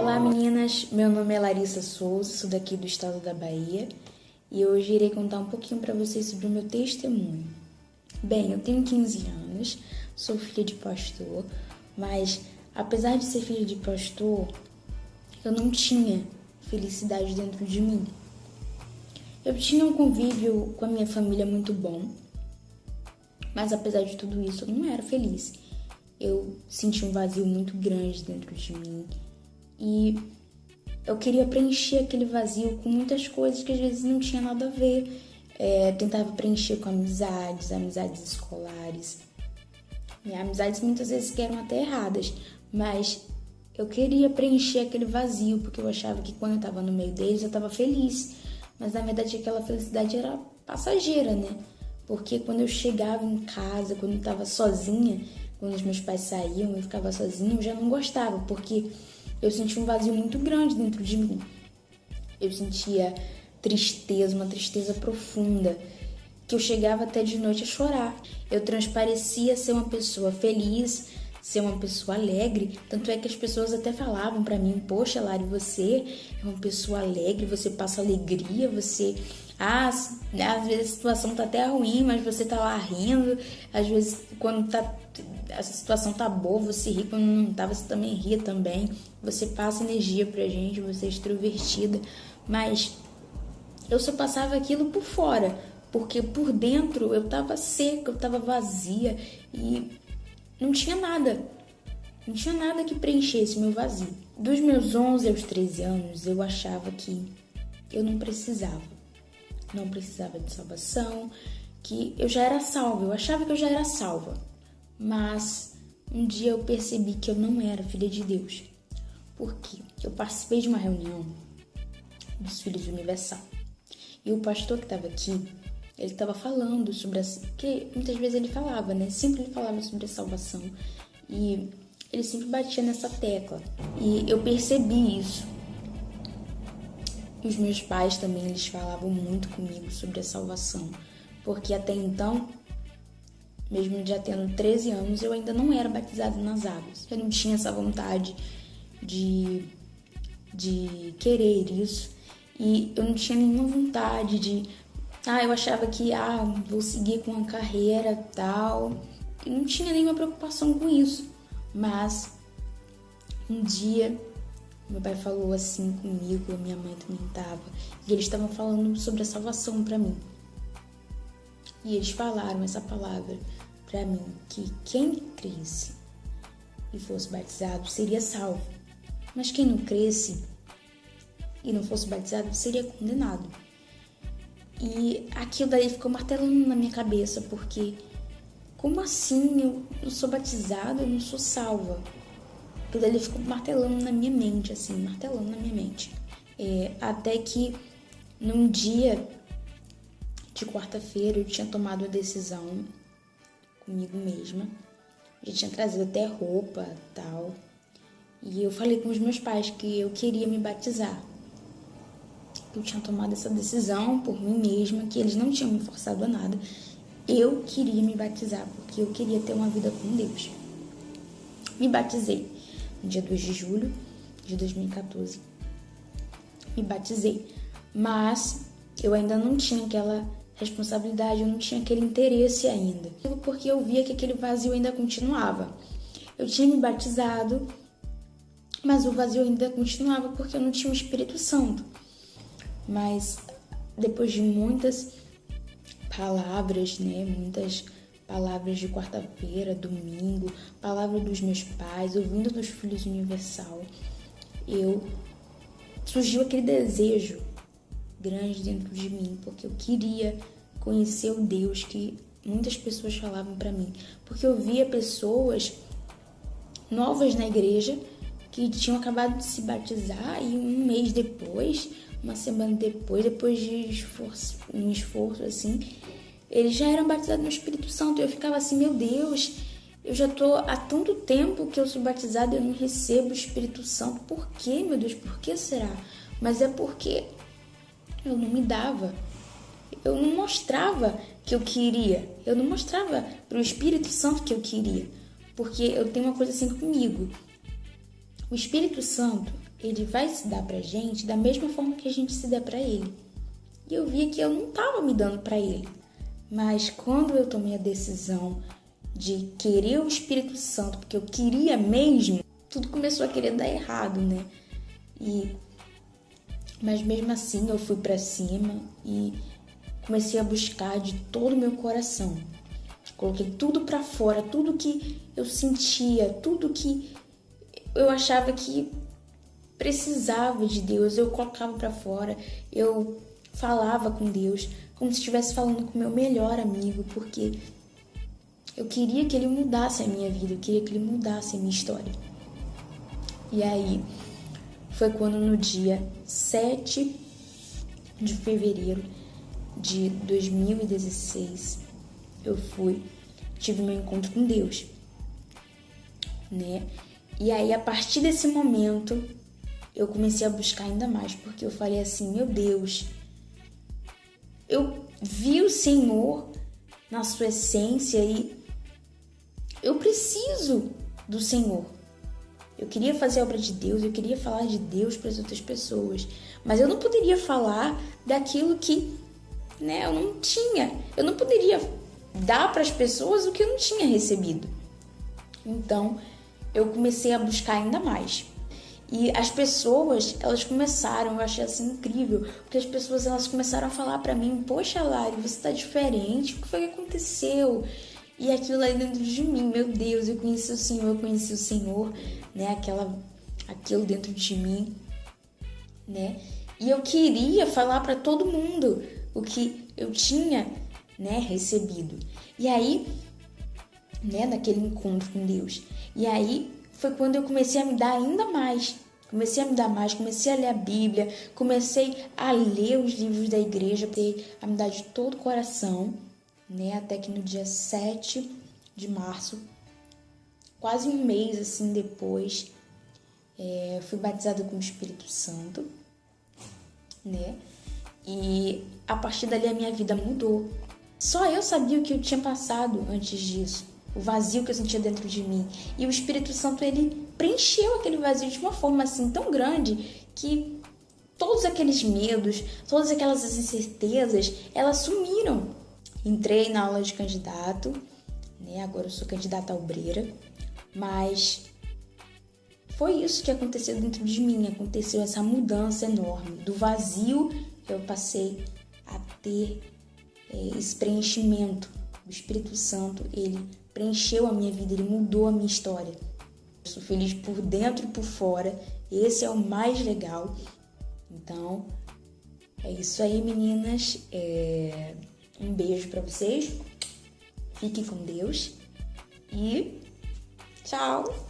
Olá meninas, meu nome é Larissa Souza, sou daqui do estado da Bahia e hoje irei contar um pouquinho para vocês sobre o meu testemunho. Bem, eu tenho 15 anos, sou filha de pastor, mas apesar de ser filha de pastor, eu não tinha felicidade dentro de mim. Eu tinha um convívio com a minha família muito bom, mas apesar de tudo isso, eu não era feliz. Eu senti um vazio muito grande dentro de mim e eu queria preencher aquele vazio com muitas coisas que às vezes não tinha nada a ver. Tentava preencher com amizades escolares, amizades muitas vezes que eram até erradas, mas eu queria preencher aquele vazio porque eu achava que quando eu estava no meio deles eu estava feliz, mas na verdade aquela felicidade era passageira, né? Porque quando eu chegava em casa, quando eu estava sozinha, quando os meus pais saíam e eu ficava sozinha, eu já não gostava, porque eu sentia um vazio muito grande dentro de mim. Eu sentia tristeza, uma tristeza profunda, que eu chegava até de noite a chorar. Eu transparecia ser uma pessoa feliz, ser uma pessoa alegre, tanto é que as pessoas até falavam pra mim: poxa, Lari, você é uma pessoa alegre, você passa alegria, você... às vezes a situação tá até ruim, mas você tá lá rindo. Às vezes, quando a situação tá boa, você ri. Quando não tá, você também ria também. Você passa energia pra gente, você é extrovertida. Mas eu só passava aquilo por fora, porque por dentro eu tava seca, eu tava vazia e não tinha nada. Não tinha nada que preenchesse meu vazio. Dos meus 11 aos 13 anos, eu achava que eu não precisava de salvação, que eu já era salva, eu achava que eu já era salva. Mas um dia eu percebi que eu não era filha de Deus. Por quê? Eu participei de uma reunião dos Filhos do Universal. E o pastor que estava aqui, ele estava falando sobre porque muitas vezes ele falava, né? Sempre ele falava sobre a salvação. E ele sempre batia nessa tecla. E eu percebi isso. E os meus pais também, eles falavam muito comigo sobre a salvação. Porque até então, mesmo já tendo 13 anos, eu ainda não era batizada nas águas. Eu não tinha essa vontade de querer isso. E eu não tinha nenhuma vontade de... eu achava que, vou seguir com uma carreira tal. E não tinha nenhuma preocupação com isso. Mas, um dia... meu pai falou assim comigo, a minha mãe também estava, e eles estavam falando sobre a salvação para mim. E eles falaram essa palavra para mim, que quem cresce e fosse batizado seria salvo, mas quem não cresce e não fosse batizado seria condenado. E aquilo daí ficou martelando na minha cabeça, porque como assim eu não sou batizada, eu não sou salva? Tudo ali ficou martelando na minha mente, até que num dia de quarta-feira eu tinha tomado a decisão comigo mesma. Já tinha trazido até roupa e tal. E eu falei com os meus pais que eu queria me batizar. Eu tinha tomado essa decisão por mim mesma, que eles não tinham me forçado a nada. Eu queria me batizar, porque eu queria ter uma vida com Deus. Me batizei no dia 2 de julho de 2014. Me batizei, mas eu ainda não tinha aquela responsabilidade, eu não tinha aquele interesse ainda. Porque eu via que aquele vazio ainda continuava. Eu tinha me batizado, mas o vazio ainda continuava porque eu não tinha o Espírito Santo. Mas depois de muitas palavras, muitas palavras de quarta-feira, domingo, palavra dos meus pais, ouvindo dos Filhos Universal, surgiu aquele desejo grande dentro de mim, porque eu queria conhecer o Deus que muitas pessoas falavam para mim, porque eu via pessoas novas na igreja que tinham acabado de se batizar e um mês depois, uma semana depois de um esforço assim, eles já eram batizados no Espírito Santo. E eu ficava assim, meu Deus, eu já tô há tanto tempo que eu sou batizada e eu não recebo o Espírito Santo. Por quê, meu Deus? Por que será? Mas é porque eu não me dava. Eu não mostrava que eu queria. Eu não mostrava para o Espírito Santo que eu queria. Porque eu tenho uma coisa assim comigo. O Espírito Santo, ele vai se dar pra gente da mesma forma que a gente se dá pra ele. E eu via que eu não estava me dando pra ele. Mas quando eu tomei a decisão de querer o Espírito Santo, porque eu queria mesmo, tudo começou a querer dar errado, né? Mas mesmo assim eu fui pra cima e comecei a buscar de todo o meu coração. Coloquei tudo pra fora, tudo que eu sentia, tudo que eu achava que precisava de Deus, eu colocava pra fora, eu falava com Deus como se estivesse falando com o meu melhor amigo, porque eu queria que ele mudasse a minha vida, eu queria que ele mudasse a minha história. E aí foi quando no dia 7 de fevereiro de 2016 eu tive meu encontro com Deus, né? E aí a partir desse momento eu comecei a buscar ainda mais, porque eu falei assim, meu Deus, eu vi o Senhor na sua essência e eu preciso do Senhor. Eu queria fazer a obra de Deus, eu queria falar de Deus para as outras pessoas, mas eu não poderia falar daquilo que, né, eu não tinha. Eu não poderia dar para as pessoas o que eu não tinha recebido. Então, eu comecei a buscar ainda mais. E as pessoas, elas começaram, eu achei assim incrível, porque as pessoas elas começaram a falar pra mim, poxa, Lari, você tá diferente, o que foi que aconteceu? E aquilo ali dentro de mim, meu Deus, eu conheci o Senhor, né, aquilo dentro de mim, né? E eu queria falar pra todo mundo o que eu tinha, né, recebido. E aí, né, naquele encontro com Deus. E aí foi quando eu comecei a me dar ainda mais. Comecei a ler a Bíblia, comecei a ler os livros da igreja, a me dar de todo o coração, né? Até que no dia 7 de março, quase um mês assim depois, fui batizada com o Espírito Santo, né? E a partir dali a minha vida mudou. Só eu sabia o que eu tinha passado antes disso. O vazio que eu sentia dentro de mim. E o Espírito Santo, ele preencheu aquele vazio de uma forma assim tão grande que todos aqueles medos, todas aquelas incertezas, elas sumiram. Entrei na aula de candidato, né? Agora eu sou candidata a obreira, mas foi isso que aconteceu dentro de mim. Aconteceu essa mudança enorme. Do vazio, eu passei a ter esse preenchimento. O Espírito Santo, ele preencheu a minha vida, ele mudou a minha história. Eu sou feliz por dentro e por fora. Esse é o mais legal. Então, é isso aí, meninas. Um beijo pra vocês. Fiquem com Deus. E tchau!